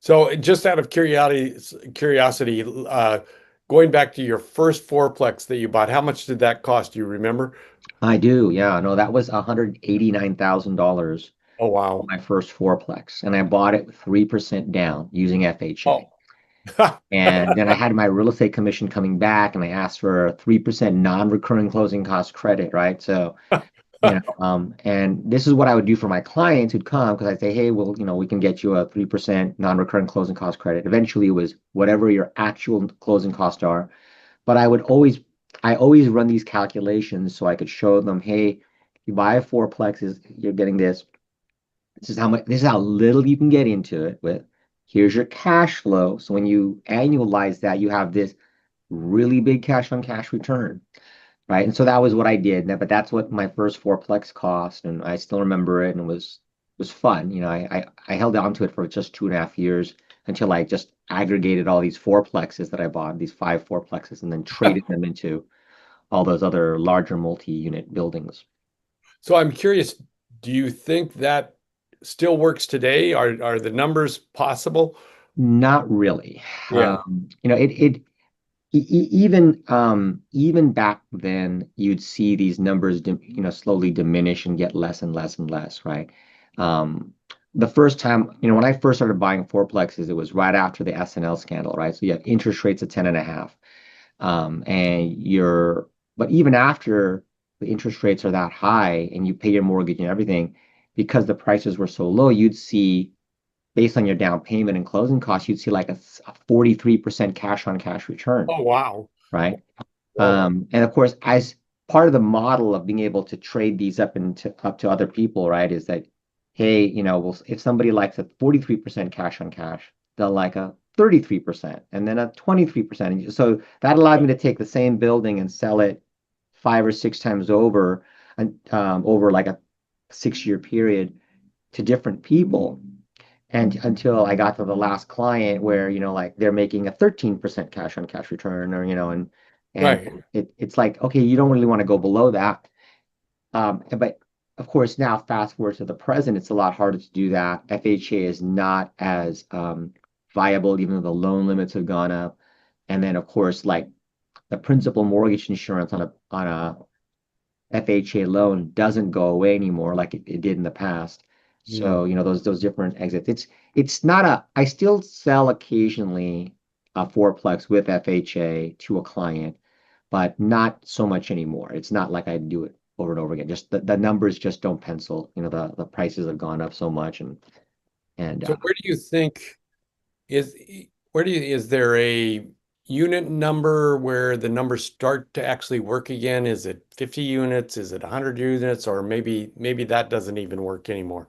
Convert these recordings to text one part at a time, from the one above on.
So just out of curiosity, going back to your first fourplex that you bought, how much did that cost? Do you remember? I do, yeah. No, that was $189,000 Oh, for wow. my first fourplex, and I bought it with 3% down using Oh, FHA. And then I had my real estate commission coming back, and I asked for a 3% non-recurring closing cost credit, right? So, and this is what I would do for my clients who'd come because I'd say, hey, well, we can get you a 3% non-recurring closing cost credit. Eventually, it was whatever your actual closing costs are. But I always run these calculations so I could show them, hey, you buy a fourplex, you're getting this. This is how little you can get into it with. Here's your cash flow. So when you annualize that, you have this really big cash on cash return, right? And so that was what I did. But that's what my first fourplex cost, and I still remember it, and it was fun. I held on to it for just 2.5 years until I just aggregated all these fourplexes that I bought, these five fourplexes, and then traded them into all those other larger multi-unit buildings. so I'm curious, do you think that still works today? Are the numbers possible? Not really. Yeah. Even back then, you'd see these numbers, slowly diminish and get less and less and less, right? Um, the first time, when I first started buying fourplexes, it was right after the SNL scandal, right? So you have interest rates at 10 and a half. But even after the interest rates are that high and you pay your mortgage and everything, because the prices were so low, you'd see, based on your down payment and closing costs, you'd see like a 43% cash on cash return, Oh, wow. right? Whoa. And of course, as part of the model of being able to trade these up to other people, right, is that, hey, well, if somebody likes a 43% cash on cash, they'll like a 33% and then a 23%. And so that allowed me to take the same building and sell it 5 or 6 times over, and over like a 6 year period to different people. And until I got to the last client where, like they're making a 13% cash on cash return, or, and Right. it's like, okay, you don't really want to go below that. But of course, now fast forward to the present, it's a lot harder to do that. FHA is not as viable, even though the loan limits have gone up. And then, of course, like the principal mortgage insurance on a FHA loan doesn't go away anymore like it did in the past. Mm. So, those different exits. It's not a I still sell occasionally a fourplex with FHA to a client, but not so much anymore. It's not like I do it over and over again. Just the numbers just don't pencil. The prices have gone up so much, and So where do you think is is there a unit number where the numbers start to actually work again? Is it 50 units? Is it 100 units? Or maybe that doesn't even work anymore.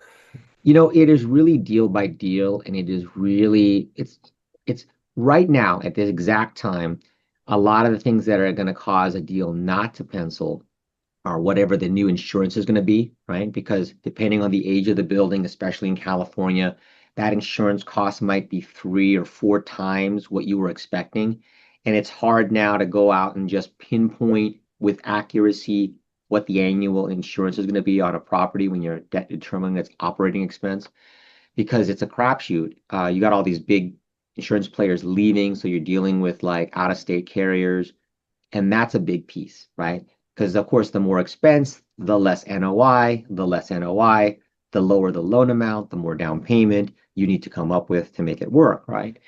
it is really deal by deal, and it's right now at this exact time, a lot of the things that are going to cause a deal not to pencil are whatever the new insurance is going to be, right? Because depending on the age of the building, especially in California, that insurance cost might be 3 or 4 times what you were expecting. And it's hard now to go out and just pinpoint with accuracy what the annual insurance is going to be on a property when you're determining its operating expense, because it's a crapshoot. You got all these big insurance players leaving, so you're dealing with like out-of-state carriers, and that's a big piece, right? Because of course, the more expense, the less NOI, the lower the loan amount, the more down payment you need to come up with to make it work, right?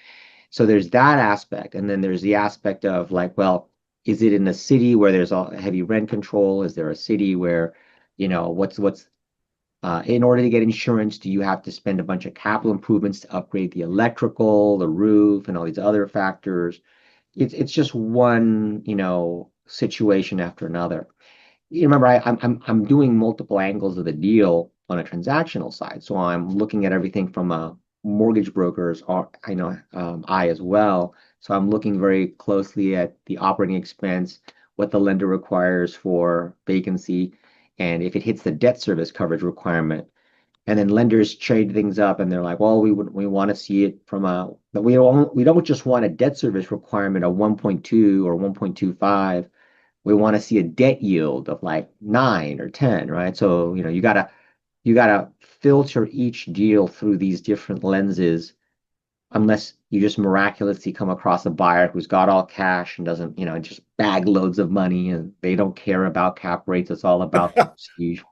So there's that aspect. And then there's the aspect of like, well, is it in a city where there's a heavy rent control? Is there a city where, what's in order to get insurance, do you have to spend a bunch of capital improvements to upgrade the electrical, the roof, and all these other factors? It's just one, situation after another. You remember, I'm doing multiple angles of the deal on a transactional side, so I'm looking at everything from a mortgage broker's, or eye as well. So I'm looking very closely at the operating expense, what the lender requires for vacancy, and if it hits the debt service coverage requirement. And then lenders trade things up, and they're like, well, we want to see it from but we don't just want a debt service requirement of 1.2 or 1.25. We want to see a debt yield of like 9 or 10, right? So, you gotta filter each deal through these different lenses unless you just miraculously come across a buyer who's got all cash and doesn't, just bag loads of money and they don't care about cap rates. It's all about the prestige,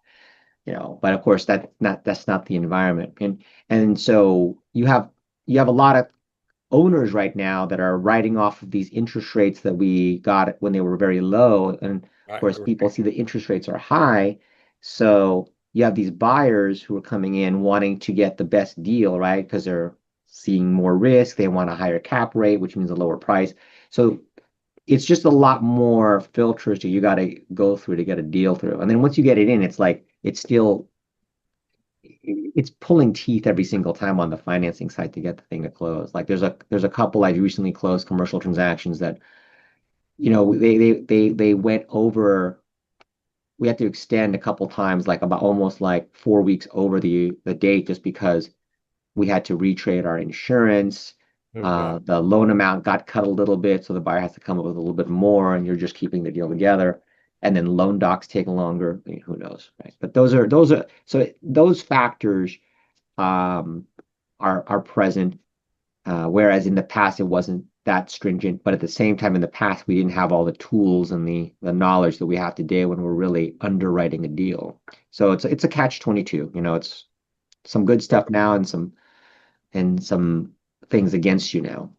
but of course that's not the environment. And so you have a lot of owners right now that are writing off of these interest rates that we got when they were very low. And of Right, course, people see the interest rates are high. So you have these buyers who are coming in wanting to get the best deal, right? Because they're seeing more risk. They want a higher cap rate, which means a lower price. So it's just a lot more filters that you got to go through to get a deal through. And then once you get it in, it's like it's pulling teeth every single time on the financing side to get the thing to close. Like there's a couple I recently closed commercial transactions that, they went over. We had to extend a couple times, like about almost like 4 weeks over the date, just because we had to retrade our insurance. okay. The loan amount got cut a little bit, so the buyer has to come up with a little bit more, and you're just keeping the deal together. And then loan docs take longer. I mean, who knows, right? But those factors um, are present. Whereas in the past it wasn't that stringent, but at the same time in the past we didn't have all the tools and the knowledge that we have today when we're really underwriting a deal. So it's a catch 22. It's some good stuff now and some things against you now.